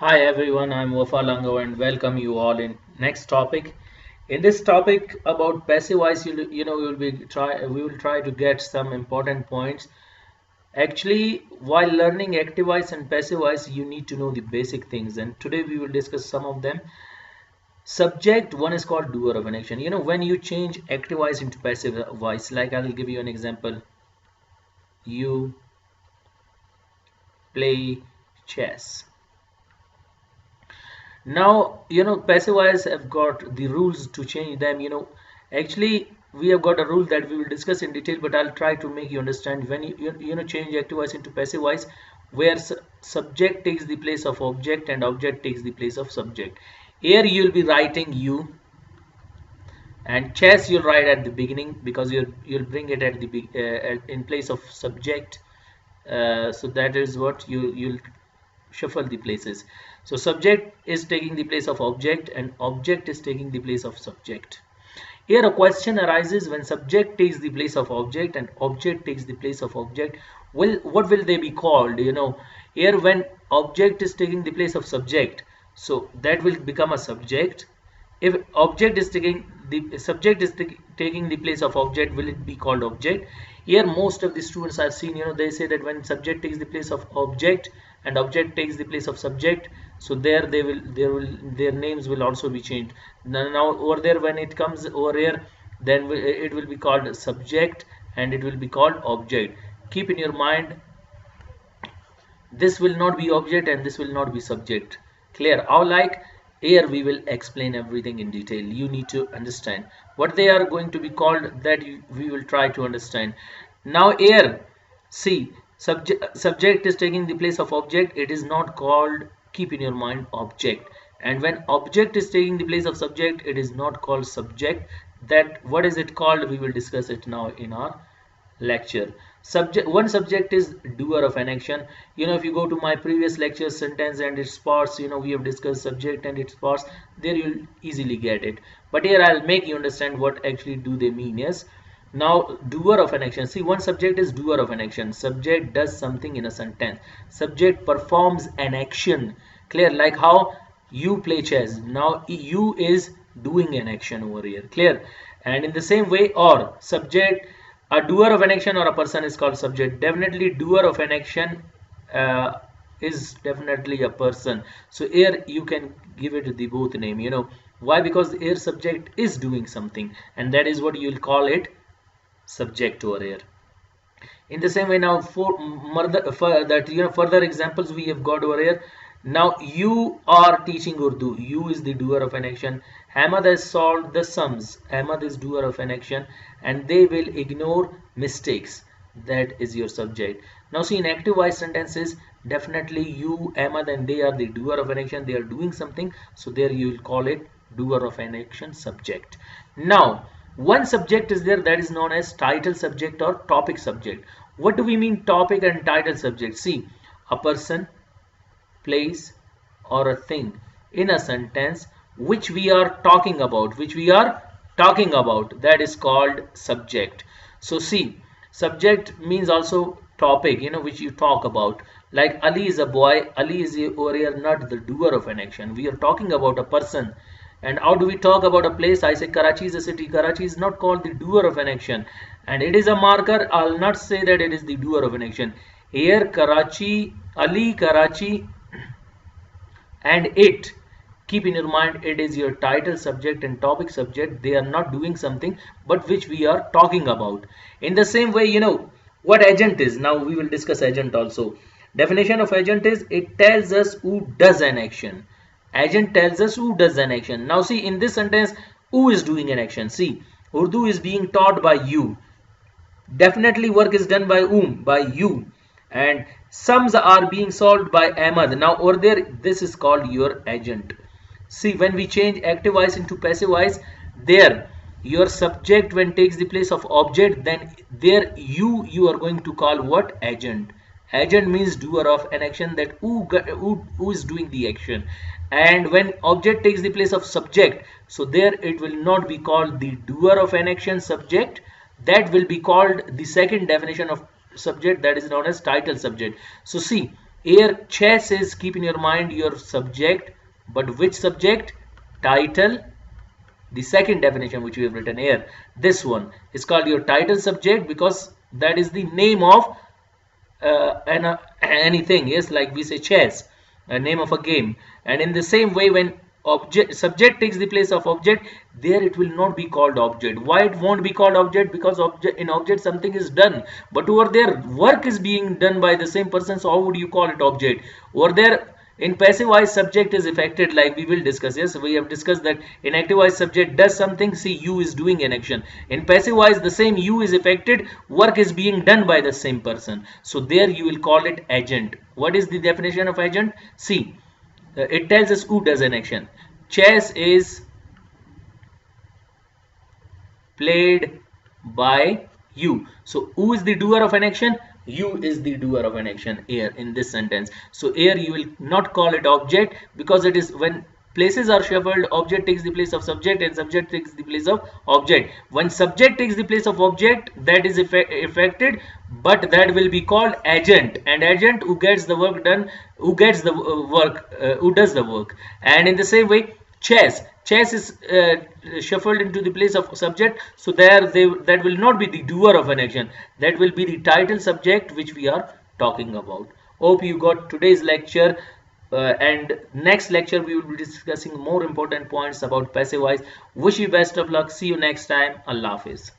Hi everyone, I'm Wafa Lango and welcome you all in next topic. In this topic about passive voice, we will try to get some important points. Actually, while learning active voice and passive voice, you need to know the basic things, and today we will discuss some of them. Subject one is called doer of an action. When you change active voice into passive voice, like I'll give you an example. You play chess. Now, passive voice have got the rules to change them. Actually, we have got a rule that we will discuss in detail, but I'll try to make you understand when you change active voice into passive voice, where subject takes the place of object and object takes the place of subject. Here you'll be writing you, and chess you'll write at the beginning because you'll bring it at the in place of subject. So that is what you'll shuffle the places. So subject is taking the place of object and object is taking the place of subject. Here a question arises: when subject takes the place of object and object takes the place of object, what will they be called? Here when object is taking the place of subject, so that will become a subject. If object is taking the subject is taking the place of object, will it be called object? Here most of the students I've seen, they say that when subject takes the place of object and object takes the place of subject, so there their names will also be changed. Now over there, when it comes over here, then it will be called subject and it will be called object. Keep in your mind, this will not be object and this will not be subject. Clear? How? Like here we will explain everything in detail. You need to understand what they are going to be called, that we will try to understand. Now here, see, subject is taking the place of object. It is not called, keep in your mind, object. And when object is taking the place of subject, it is not called subject. That what is it called? We will discuss it now in our lecture. One subject is doer of an action. If you go to my previous lecture, sentence and its parts, we have discussed subject and its parts. There you'll easily get it, but here I'll make you understand what actually do they mean. Yes, now doer of an action. See, one subject is doer of an action. Subject does something in a sentence. Subject performs an action. Clear? Like how you play chess. Now you is doing an action over here. Clear? And in the same way, or subject, a doer of an action or a person is called subject. Definitely doer of an action is definitely a person. So here you can give it the both name. Why? Because here subject is doing something, and that is what you will call it, subject over here. In the same way, now further examples we have got over here. Now you are teaching Urdu. You is the doer of an action. Hamad has solved the sums. Hamad is doer of an action, and they will ignore mistakes. That is your subject. Now see, in active voice sentences, definitely you, Ahmad, and they are the doer of an action. They are doing something. So there you will call it doer of an action, subject. Now one subject is there that is known as title subject or topic subject. What do we mean topic and title subject? See, a person, place, or a thing in a sentence which we are talking about, that is called subject. So see, subject means also topic, which you talk about. Like Ali is a boy. Ali is over here not the doer of an action. We are talking about a person. And how do we talk about a place? I say Karachi is a city. Karachi is not called the doer of an action, and it is a marker. I'll not say that it is the doer of an action. Here Karachi, Ali, Karachi, and it, keep in your mind, it is your title subject and topic subject. They are not doing something but which we are talking about. In the same way, what agent is. Now we will discuss agent also. Definition of agent is, it tells us who does an action. Agent tells us who does an action. Now see, in this sentence, who is doing an action? See, Urdu is being taught by you. Definitely work is done by whom? By you. And sums are being solved by Ahmad. Now over there, this is called your agent. See, when we change active voice into passive voice, there your subject when takes the place of object, then there you are going to call what? Agent. Agent means doer of an action, that who is doing the action. And when object takes the place of subject, so there it will not be called the doer of an action, subject. That will be called the second definition of subject, that is known as title subject. So see, Here chess is, keep in your mind, your subject, but which subject? Title. The second definition which we have written here, this one is called your title subject, because that is the name of anything. Yes, like we say chess, a name of a game. And in the same way, when subject takes the place of object, there it will not be called object. Why it won't be called object? Because in object something is done, but over there work is being done by the same person, so how would you call it object? Over there in passive voice, subject is affected, like we will discuss. Yes, we have discussed that in active voice subject does something, see you is doing an action. In passive voice the same you is affected, work is being done by the same person, so there you will call it agent. What is the definition of agent? See, it tells us who does an action. Chess is played by you. So who is the doer of an action? You is the doer of an action here in this sentence. So here you will not call it object, because it is, when places are shuffled, object takes the place of subject and subject takes the place of object. When subject takes the place of object, that is affected, but that will be called agent. And agent, who gets the work done, who gets the work, who does the work. And in the same way, chess is shuffled into the place of subject, so that will not be the doer of an action, that will be the title subject which we are talking about. Hope you got today's lecture, and next lecture we will be discussing more important points about passive voice. Wish you best of luck. See you next time. Allah Hafiz.